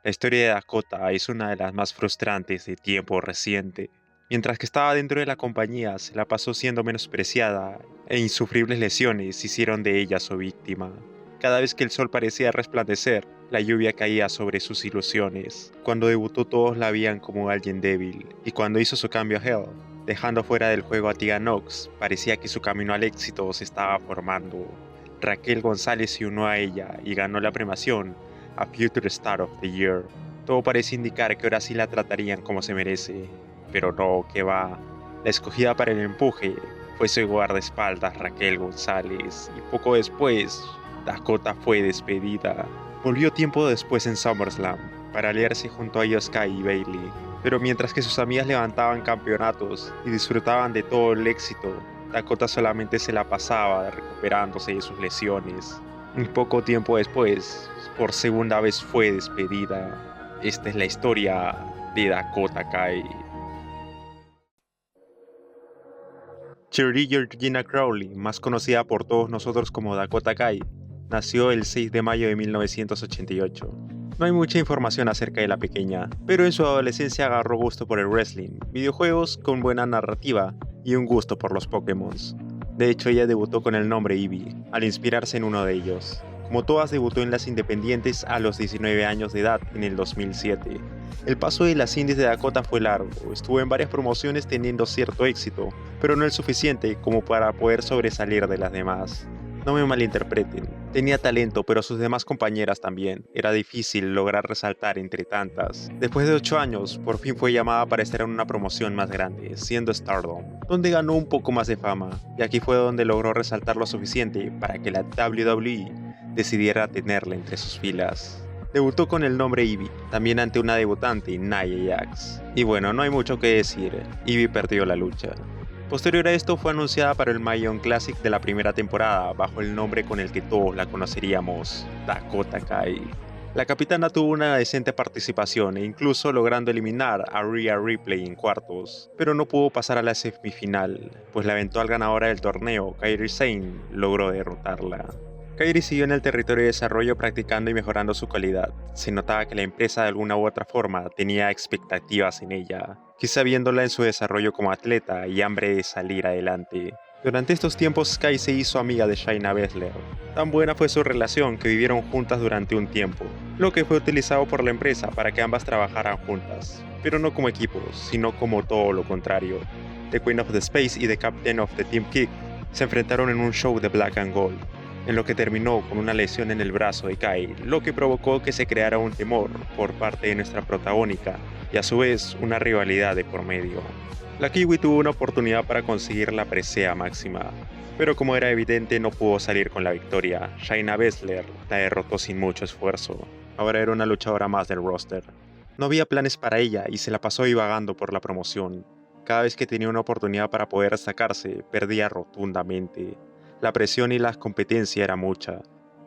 La historia de Dakota es una de las más frustrantes de tiempo reciente. Mientras que estaba dentro de la compañía, se la pasó siendo menospreciada e insufribles lesiones hicieron de ella su víctima. Cada vez que el sol parecía resplandecer, la lluvia caía sobre sus ilusiones. Cuando debutó todos la veían como alguien débil, y cuando hizo su cambio a Hell, dejando fuera del juego a Tegan Nox, parecía que su camino al éxito se estaba formando. Raquel González se unió a ella y ganó la premiación a Future Star of the Year. Todo parece indicar que ahora sí la tratarían como se merece, pero no, que va. La escogida para el empuje fue su guardaespaldas Raquel González, y poco después, Dakota fue despedida. Volvió tiempo después en SummerSlam, para aliarse junto a Io Sky y Bayley, pero mientras que sus amigas levantaban campeonatos y disfrutaban de todo el éxito, Dakota solamente se la pasaba recuperándose de sus lesiones. Y poco tiempo después, por segunda vez fue despedida. Esta es la historia de Dakota Kai. Cheerleader Gina Crowley, más conocida por todos nosotros como Dakota Kai, nació el 6 de mayo de 1988. No hay mucha información acerca de la pequeña, pero en su adolescencia agarró gusto por el wrestling, videojuegos con buena narrativa y un gusto por los Pokémon. De hecho, ella debutó con el nombre Eevee, al inspirarse en uno de ellos. Como todas, debutó en las independientes a los 19 años de edad en el 2007. El paso de las indies de Dakota fue largo, estuvo en varias promociones teniendo cierto éxito, pero no el suficiente como para poder sobresalir de las demás. No me malinterpreten, tenía talento, pero sus demás compañeras también. Era difícil lograr resaltar entre tantas. Después de 8 años, por fin fue llamada para estar en una promoción más grande, siendo Stardom, donde ganó un poco más de fama, y aquí fue donde logró resaltar lo suficiente para que la WWE decidiera tenerla entre sus filas. Debutó con el nombre Eevee, también ante una debutante, Nia Jax. Y bueno, no hay mucho que decir, Eevee perdió la lucha. Posterior a esto fue anunciada para el Mae Classic de la primera temporada bajo el nombre con el que todos la conoceríamos, Dakota Kai. La capitana tuvo una decente participación e incluso logrando eliminar a Rhea Ripley en cuartos, pero no pudo pasar a la semifinal, pues la eventual ganadora del torneo, Kairi Sane, logró derrotarla. Kairi siguió en el territorio de desarrollo practicando y mejorando su calidad. Se notaba que la empresa de alguna u otra forma tenía expectativas en ella, quizá viéndola en su desarrollo como atleta y hambre de salir adelante. Durante estos tiempos Sky se hizo amiga de Shayna Baszler. Tan buena fue su relación que vivieron juntas durante un tiempo, lo que fue utilizado por la empresa para que ambas trabajaran juntas, pero no como equipos, sino como todo lo contrario. The Queen of the Space y The Captain of the Team Kick se enfrentaron en un show de Black and Gold, en lo que terminó con una lesión en el brazo de Kai, lo que provocó que se creara un temor por parte de nuestra protagónica y a su vez una rivalidad de por medio. La Kiwi tuvo una oportunidad para conseguir la presea máxima, pero como era evidente no pudo salir con la victoria. Shayna Baszler la derrotó sin mucho esfuerzo. Ahora era una luchadora más del roster. No había planes para ella y se la pasó divagando por la promoción. Cada vez que tenía una oportunidad para poder destacarse, perdía rotundamente. La presión y la competencia era mucha.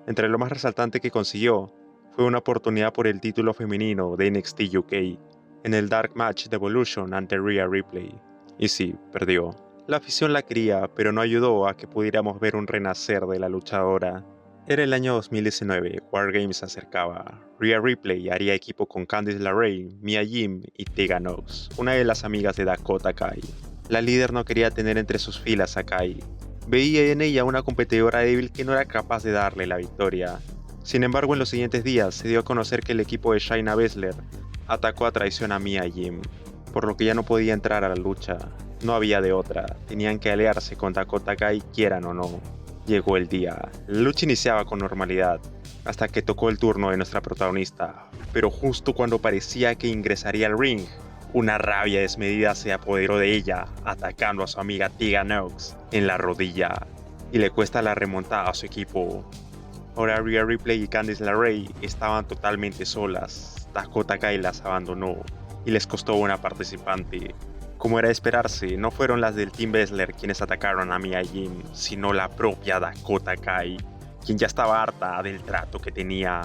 Entre lo más resaltante que consiguió fue una oportunidad por el título femenino de NXT UK en el Dark Match de Evolution ante Rhea Ripley. Y sí, perdió. La afición la quería, pero no ayudó a que pudiéramos ver un renacer de la luchadora. Era el año 2019, War Games se acercaba. Rhea Ripley haría equipo con Candice LeRae, Mia Yim y Tegan Nox, una de las amigas de Dakota Kai. La líder no quería tener entre sus filas a Kai. Veía en ella una competidora débil que no era capaz de darle la victoria. Sin embargo, en los siguientes días se dio a conocer que el equipo de Shayna Baszler atacó a traición a Mia Yim, por lo que ya no podía entrar a la lucha. No había de otra, tenían que aliarse con Dakota Kai quieran o no. Llegó el día, la lucha iniciaba con normalidad, hasta que tocó el turno de nuestra protagonista, pero justo cuando parecía que ingresaría al ring, una rabia desmedida se apoderó de ella, atacando a su amiga Tegan Nox en la rodilla, y le cuesta la remontada a su equipo. Ahora Rhea Ripley y Candice LeRae estaban totalmente solas. Dakota Kai las abandonó y les costó una participante. Como era de esperarse, no fueron las del Team Baszler quienes atacaron a Mia Yim, sino la propia Dakota Kai, quien ya estaba harta del trato que tenía.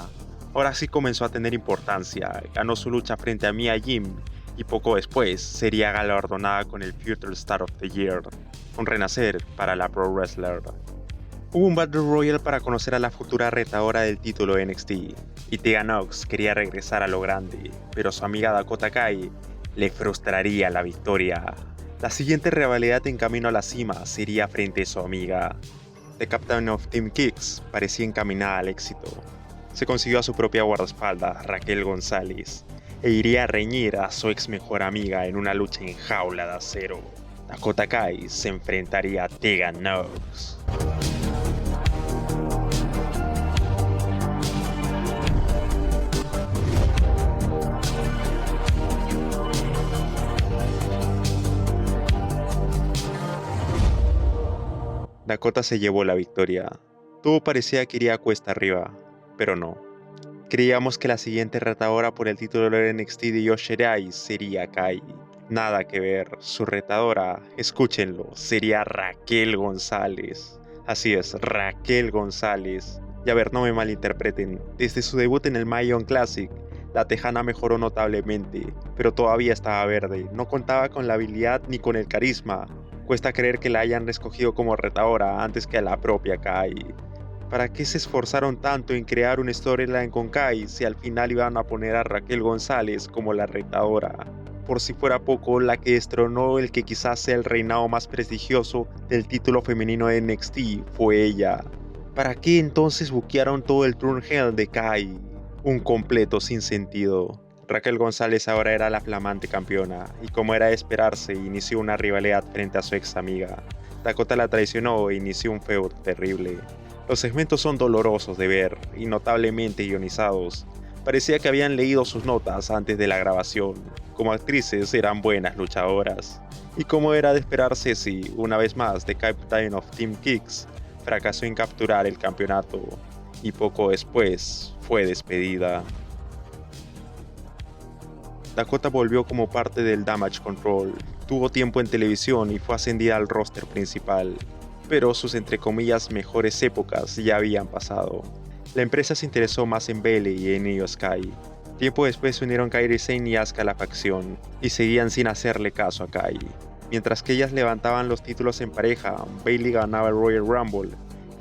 Ahora sí comenzó a tener importancia, ganó su lucha frente a Mia Yim y poco después sería galardonada con el Future Star of the Year, un renacer para la Pro Wrestler. Hubo un Battle Royale para conocer a la futura retadora del título de NXT, y Tegan Nox quería regresar a lo grande, pero su amiga Dakota Kai le frustraría la victoria. La siguiente rivalidad en camino a la cima sería frente a su amiga. The Captain of Team Kicks parecía encaminada al éxito. Se consiguió a su propia guardaespaldas, Raquel González, e iría a reñir a su ex mejor amiga en una lucha en jaula de acero. Dakota Kai se enfrentaría a Tegan Nox. Dakota se llevó la victoria. Todo parecía que iría cuesta arriba, pero no. Creíamos que la siguiente retadora por el título de NXT de Io Shirai sería Kai. Nada que ver, su retadora, escúchenlo, sería Raquel González. Así es, Raquel González. Y a ver, no me malinterpreten, desde su debut en el Mayon Classic, la tejana mejoró notablemente, pero todavía estaba verde, no contaba con la habilidad ni con el carisma. Cuesta creer que la hayan escogido como retadora antes que a la propia Kai. ¿Para qué se esforzaron tanto en crear una storyline con Kai si al final iban a poner a Raquel González como la retadora? Por si fuera poco, la que destronó el que quizás sea el reinado más prestigioso del título femenino de NXT fue ella. ¿Para qué entonces buquearon todo el Turn Hell de Kai? Un completo sinsentido. Raquel González ahora era la flamante campeona, y como era de esperarse, inició una rivalidad frente a su ex amiga. Dakota la traicionó e inició un feudo terrible. Los segmentos son dolorosos de ver y notablemente ionizados. Parecía que habían leído sus notas antes de la grabación. Como actrices eran buenas luchadoras. Y como era de esperarse, sí, una vez más, The Captain of Team Kicks fracasó en capturar el campeonato, y poco después fue despedida. Dakota volvió como parte del Damage Control, tuvo tiempo en televisión y fue ascendida al roster principal, pero sus entre comillas mejores épocas ya habían pasado. La empresa se interesó más en Bayley y en Io Sky. Tiempo después se unieron Kairi Sane y Asuka a la facción, y seguían sin hacerle caso a Kai. Mientras que ellas levantaban los títulos en pareja, Bayley ganaba el Royal Rumble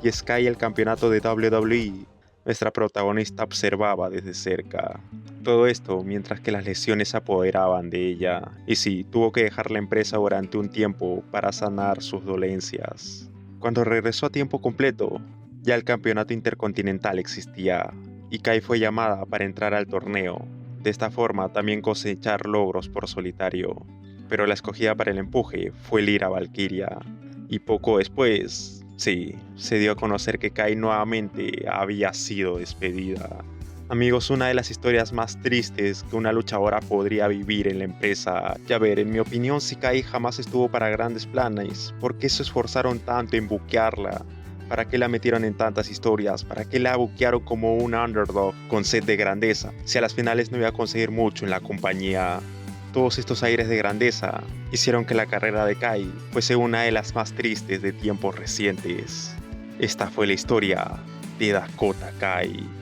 y Sky el campeonato de WWE. Nuestra protagonista observaba desde cerca. Todo esto mientras que las lesiones se apoderaban de ella, y sí, tuvo que dejar la empresa durante un tiempo para sanar sus dolencias. Cuando regresó a tiempo completo, ya el campeonato intercontinental existía, y Kai fue llamada para entrar al torneo, de esta forma también cosechar logros por solitario. Pero la escogida para el empuje fue Lyra Valkyria, y poco después, sí, se dio a conocer que Kai nuevamente había sido despedida. Amigos, una de las historias más tristes que una luchadora podría vivir en la empresa. Ya ver, en mi opinión, si Kai jamás estuvo para grandes planes, ¿por qué se esforzaron tanto en buquearla? ¿Para qué la metieron en tantas historias? ¿Para qué la buquearon como un underdog con sed de grandeza? Si a las finales no iba a conseguir mucho en la compañía. Todos estos aires de grandeza hicieron que la carrera de Kai fuese una de las más tristes de tiempos recientes. Esta fue la historia de Dakota Kai.